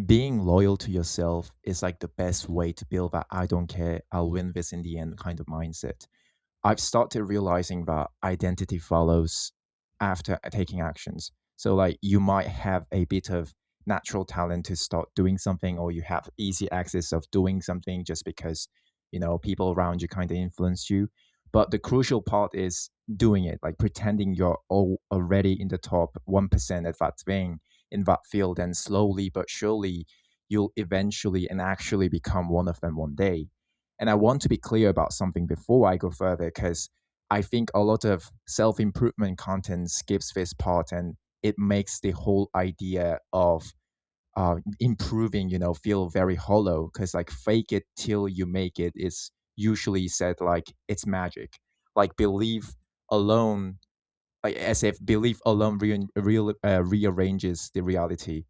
being loyal to yourself is like the best way to build that I don't care, I'll win this in the end kind of mindset. I've started realizing that identity follows after taking actions. So, like, you might have a bit of natural talent to start doing something, or you have easy access of doing something just because, people around you kind of influence you. But the crucial part is doing it, like pretending you're already in the top 1% at that thing in that field. And slowly but surely, you'll eventually and actually become one of them one day. And I want to be clear about something before I go further, because I think a lot of self improvement content skips this part, and it makes the whole idea of improving, feel very hollow. Because like fake it till you make it is usually said like it's magic. Like belief alone, like as if belief alone rearranges the reality,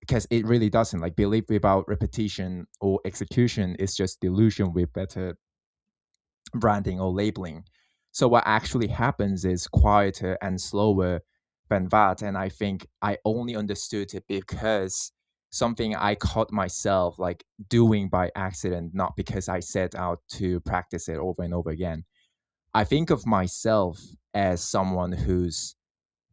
because it really doesn't. Like belief without repetition or execution is just delusion with better branding or labeling. So what actually happens is quieter and slower than that. And I think I only understood it because something I caught myself like doing by accident, not because I set out to practice it over and over again. I think of myself as someone who's,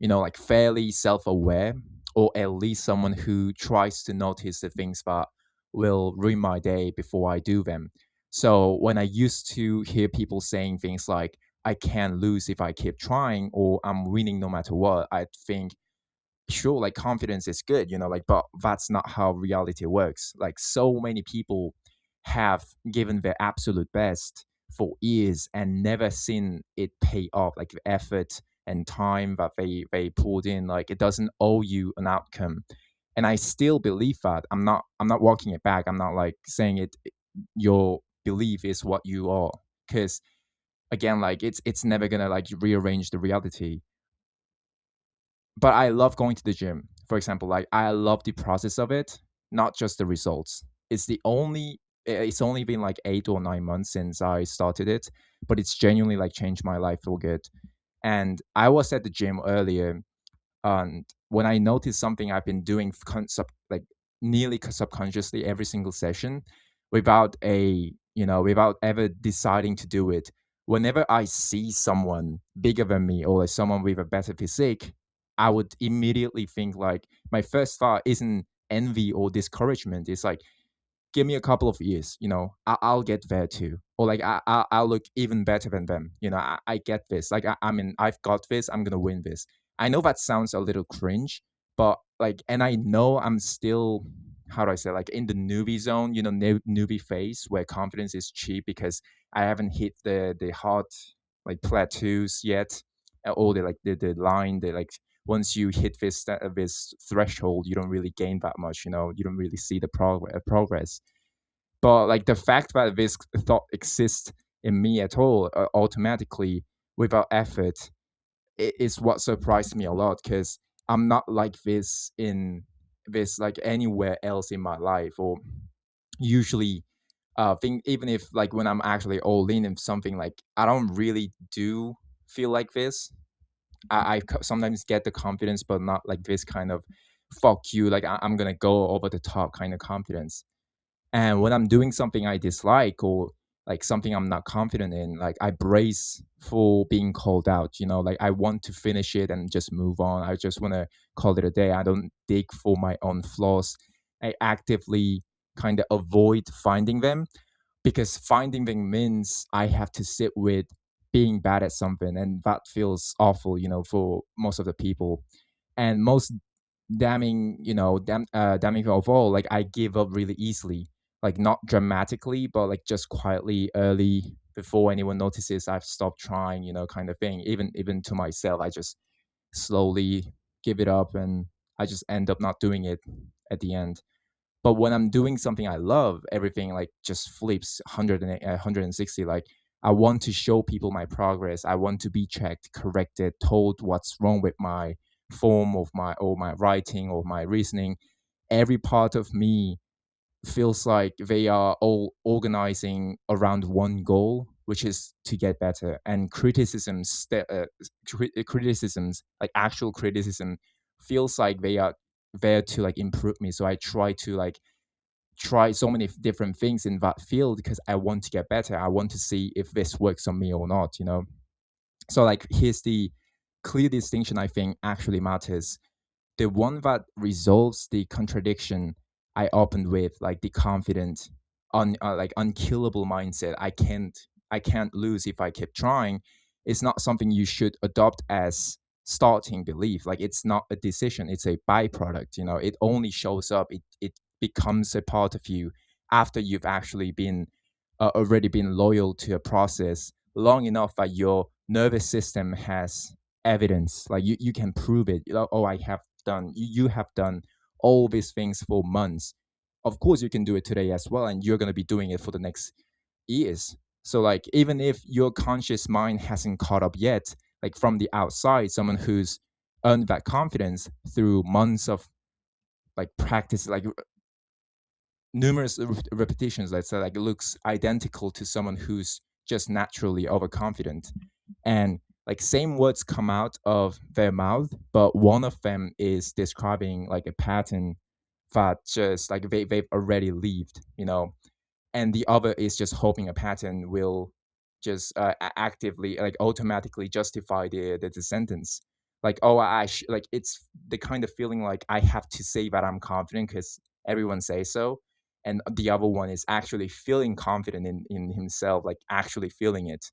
like fairly self aware, or at least someone who tries to notice the things that will ruin my day before I do them. So when I used to hear people saying things like, I can't lose if I keep trying, or I'm winning no matter what, I think, sure, like confidence is good, like, but that's not how reality works. Like so many people have given their absolute best for years and never seen it pay off, like the effort and time that they pulled in, like it doesn't owe you an outcome. And I still believe that. I'm not walking it back. I'm not like saying it, your belief is what you are, because again, like it's never gonna like rearrange the reality. But I love going to the gym. For example, like I love the process of it, not just the results. It's only been like 8 or 9 months since I started it, but it's genuinely like changed my life for good. And I was at the gym earlier, and when I noticed something I've been doing like nearly subconsciously every single session, without ever deciding to do it. Whenever I see someone bigger than me, or like someone with a better physique, I would immediately think like my first thought isn't envy or discouragement. It's like, give me a couple of years, I'll get there too. Or like I'll look even better than them. I get this. Like I mean, I've got this. I'm gonna win this. I know that sounds a little cringe, but like, and I know I'm still, how do I say, like in the newbie zone, newbie phase where confidence is cheap because I haven't hit the hard like plateaus yet, or the line, the like once you hit this threshold, you don't really gain that much. You don't really see the progress. But like the fact that this thought exists in me at all, automatically without effort, is what surprised me a lot, because I'm not like this in this like anywhere else in my life. Or usually think, even if like when I'm actually all in something, like I don't really do feel like this. I sometimes get the confidence, but not like this kind of fuck you, like I'm gonna go over the top kind of confidence. And when I'm doing something I dislike, or like something I'm not confident in, like I brace for being called out, like I want to finish it and just move on. I just want to call it a day. I don't dig for my own flaws. I actively kind of avoid finding them, because finding them means I have to sit with being bad at something, and that feels awful, for most of the people. And most damning of all, like I give up really easily, like not dramatically, but like just quietly early before anyone notices I've stopped trying, kind of thing. Even to myself, I just slowly give it up, and I just end up not doing it at the end. But when I'm doing something I love, everything like just flips 160. Like I want to show people my progress. I want to be checked, corrected, told what's wrong with my form of my or my writing or my reasoning. Every part of me feels like they are all organizing around one goal, which is to get better. And criticisms, like actual criticism, feels like they are there to like improve me. So I try to like try so many different things in that field because I want to get better. I want to see if this works on me or not, you know? So like here's the clear distinction I think actually matters. The one that resolves the contradiction I opened with, like the confident, like unkillable mindset. I can't lose if I keep trying. It's not something you should adopt as starting belief. Like it's not a decision. It's a byproduct. You know, it only shows up. It becomes a part of you after you've actually been already been loyal to a process long enough that your nervous system has evidence. Like you can prove it. You know, oh, I have done you have done all these things for months. Of course you can do it today as well, and you're going to be doing it for the next years. So like even if your conscious mind hasn't caught up yet, like from the outside, someone who's earned that confidence through months of like practice, like numerous repetitions, let's say, like it looks identical to someone who's just naturally overconfident. And like same words come out of their mouth, but one of them is describing like a pattern that just like they've already lived, you know, and the other is just hoping a pattern will just actively like automatically justify the sentence. Like oh like it's the kind of feeling like I have to say that I'm confident because everyone says so, and the other one is actually feeling confident in himself, like actually feeling it.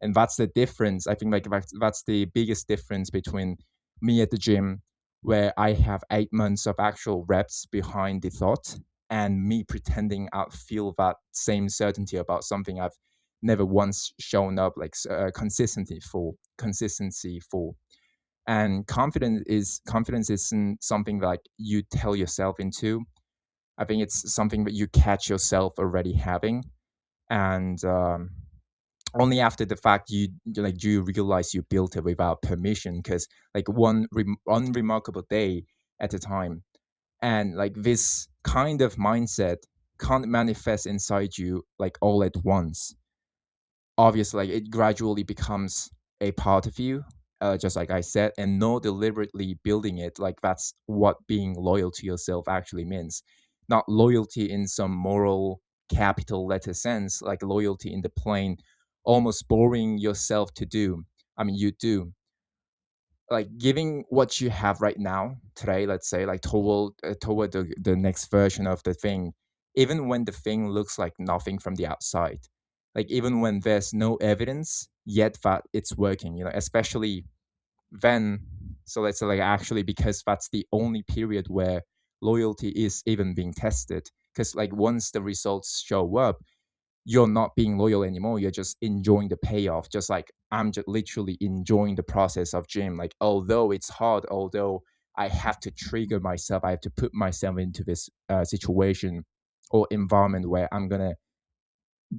And that's the difference. I think like that's the biggest difference between me at the gym, where I have 8 months of actual reps behind the thought, and me pretending I feel that same certainty about something I've never once shown up like consistency for. And confidence isn't something like you tell yourself into. I think it's something that you catch yourself already having. And only after the fact like do you realize you built it without permission, because like one unremarkable day at a time. And like this kind of mindset can't manifest inside you like all at once. Obviously like it gradually becomes a part of you, just like I said, and no deliberately building it. Like that's what being loyal to yourself actually means. Not loyalty in some moral capital letter sense, like loyalty in the plain almost boring yourself to do. I mean you do, like giving what you have right now today, let's say, like toward the next version of the thing, even when the thing looks like nothing from the outside, like even when there's no evidence yet that it's working, you know, especially then. So let's say like actually because that's the only period where loyalty is even being tested, because like once the results show up, you're not being loyal anymore. You're just enjoying the payoff. Just like I'm just literally enjoying the process of gym. Like although it's hard, although I have to trigger myself, I have to put myself into this situation or environment where I'm gonna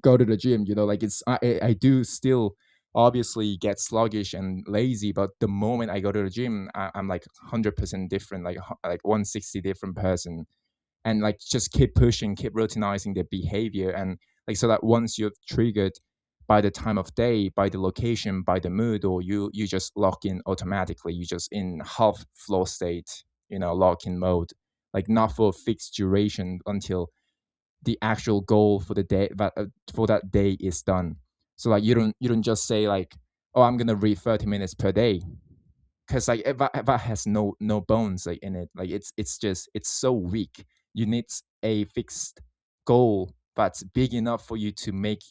go to the gym. You know, like I do still obviously get sluggish and lazy, but the moment I go to the gym, I'm like 100% different, like 160 different person. And like just keep pushing, keep routinizing their behavior, and like so that once you've triggered by the time of day, by the location, by the mood, or you just lock in automatically. You just in half flow state, you know, lock in mode, like not for a fixed duration until the actual goal for the day that for that day is done. So like you don't just say like, oh, I'm gonna read 30 minutes per day, because like that has no bones like in it. Like it's just it's so weak. You need a fixed goal that's big enough for you to make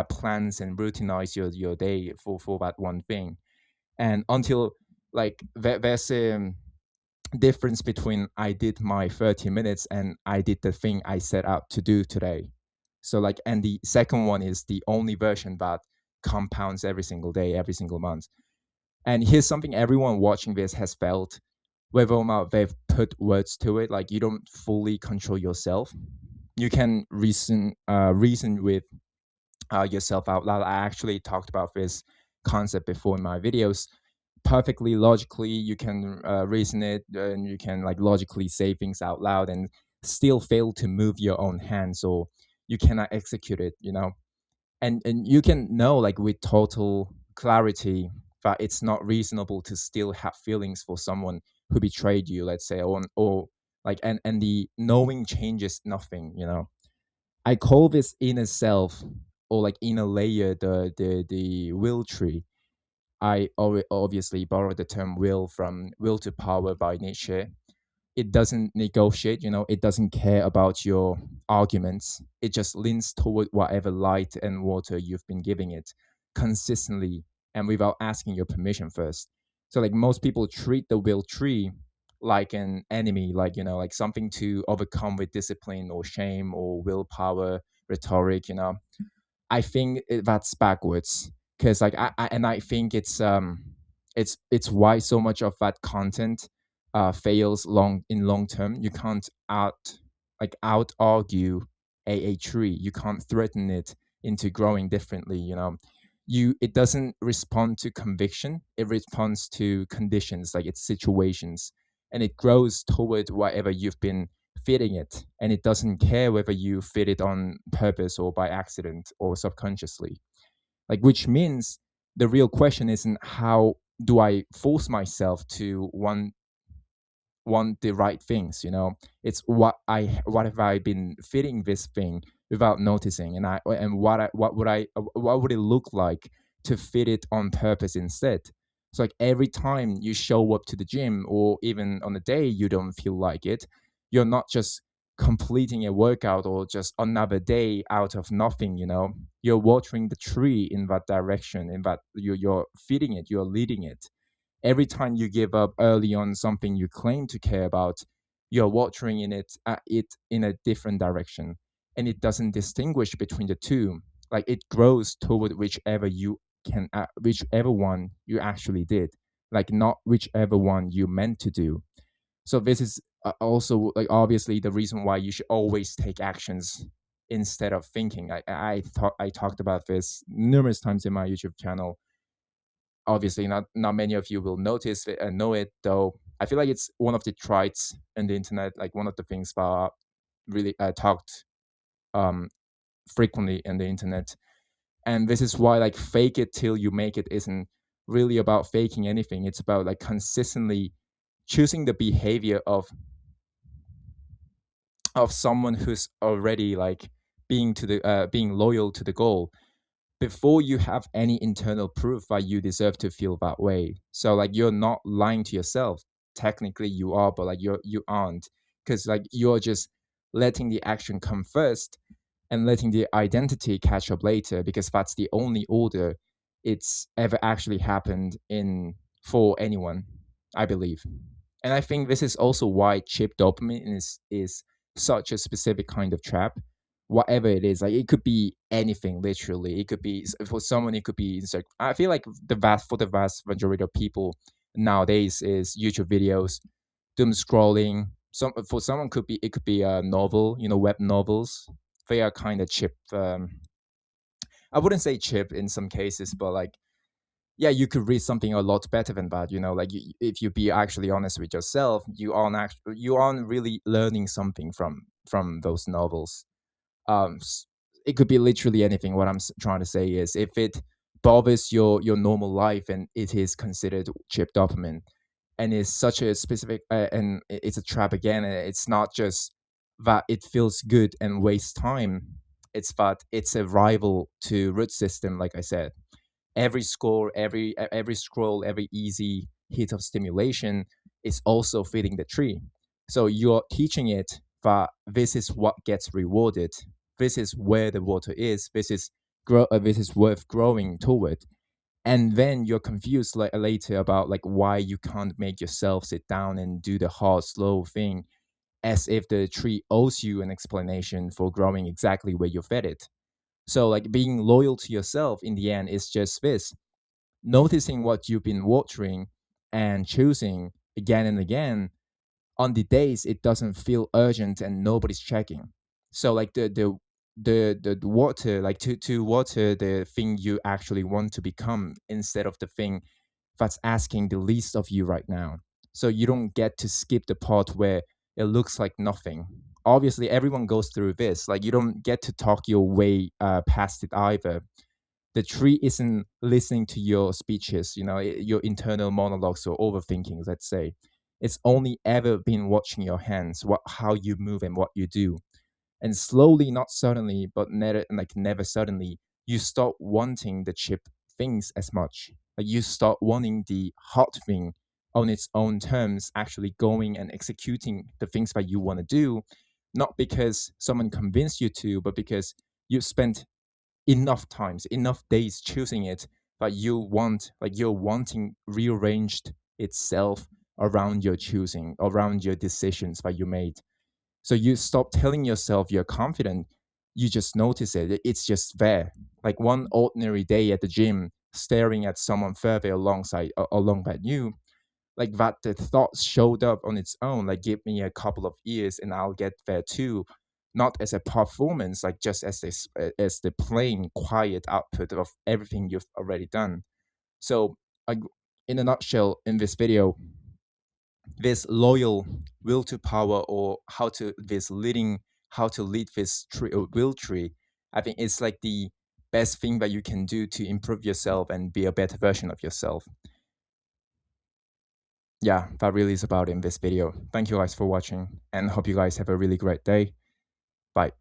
plans and routinize your day for that one thing. And until like there's a difference between I did my 30 minutes and I did the thing I set out to do today. So like, and the second one is the only version that compounds every single day, every single month. And here's something everyone watching this has felt, whether or not they've put words to it. Like you don't fully control yourself. You can reason with yourself out loud. I actually talked about this concept before in my videos. Perfectly logically, you can reason it, and you can like logically say things out loud, and still fail to move your own hands, or you cannot execute it. You know, and you can know like with total clarity that it's not reasonable to still have feelings for someone who betrayed you, let's say, or like, and the knowing changes nothing, you know. I call this inner self, or like inner layer, the will tree. Obviously borrow the term will from Will to Power by Nietzsche. It doesn't negotiate, you know, it doesn't care about your arguments. It just leans toward whatever light and water you've been giving it consistently and without asking your permission first. So like most people treat the will tree like an enemy, like, you know, like something to overcome with discipline or shame or willpower, rhetoric, you know. I think that's backwards, because like I think it's why so much of that content fails long term. You can't out argue a tree. You can't threaten it into growing differently. You know, it doesn't respond to conviction. It responds to conditions, like its situations, and it grows toward whatever you've been feeding it, and it doesn't care whether you feed it on purpose or by accident or subconsciously. Like, which means the real question isn't how do I force myself to want the right things, you know. It's what have I been feeding this thing without noticing, and what would it look like to fit it on purpose instead. So like every time you show up to the gym, or even on a day you don't feel like it, you're not just completing a workout or just another day out of nothing, you know. You're watering the tree in that direction, in that you're feeding it, you're leading it. Every time you give up early on something you claim to care about, you're watering it in a different direction, and it doesn't distinguish between the two. Like it grows toward whichever one you actually did, like not whichever one you meant to do. So this is also like obviously the reason why you should always take actions instead of thinking. I talked about this numerous times in my YouTube channel. Obviously not many of you will notice it and know it, though I feel like it's one of the traits in the internet, like one of the things that are really talked um frequently in the internet. And this is why like fake it till you make it isn't really about faking anything. It's about like consistently choosing the behavior of someone who's already like being loyal to the goal before you have any internal proof that you deserve to feel that way. So like you're not lying to yourself. Technically you are, but like you aren't, because like you're just letting the action come first and letting the identity catch up later, because that's the only order it's ever actually happened in for anyone, I believe. And I think this is also why chip dopamine is such a specific kind of trap. Whatever it is, like it could be anything. Literally, it could be for someone. It could be I feel like the vast majority of people nowadays is YouTube videos, doom scrolling. Some for someone could be it could be a novel. You know, web novels. They are kind of chip. I wouldn't say chip in some cases, but like yeah, you could read something a lot better than that. You know, like if you be actually honest with yourself, you aren't really learning something from those novels. um it could be literally anything. What I'm trying to say is if it bothers your normal life and it is considered cheap dopamine, and is such a specific and it's a trap again. And it's not just that it feels good and wastes time, it's that it's a rival to root system. Like I said, every score, every scroll, every easy hit of stimulation is also feeding the tree. So you're teaching it that this is what gets rewarded. This is where the water is. This is worth growing toward. And then you're confused like later about like why you can't make yourself sit down and do the hard, slow thing, as if the tree owes you an explanation for growing exactly where you fed it. So like being loyal to yourself in the end is just this: noticing what you've been watering and choosing again and again on the days it doesn't feel urgent and nobody's checking. So like the water, like to water the thing you actually want to become instead of the thing that's asking the least of you right now. So you don't get to skip the part where it looks like nothing. Obviously everyone goes through this. Like you don't get to talk your way past it either. The tree isn't listening to your speeches, you know, your internal monologues or overthinking, let's say. It's only ever been watching your hands, how you move and what you do. And slowly, not suddenly, but never suddenly, you stop wanting the cheap things as much. Like you start wanting the hot thing on its own terms, actually going and executing the things that you want to do, not because someone convinced you to, but because you spent enough times, enough days choosing it that you're wanting rearranged itself around your choosing, around your decisions that you made. So you stop telling yourself you're confident. You just notice it. It's just there. Like one ordinary day at the gym, staring at someone further along that you, like that the thoughts showed up on its own. Like give me a couple of years and I'll get there too. Not as a performance, like just as the plain quiet output of everything you've already done. So, like in a nutshell, in this video, this loyal will to power, or how to lead this will tree, I think it's like the best thing that you can do to improve yourself and be a better version of yourself. Yeah, that really is about in this video. Thank you guys for watching and hope you guys have a really great day. Bye.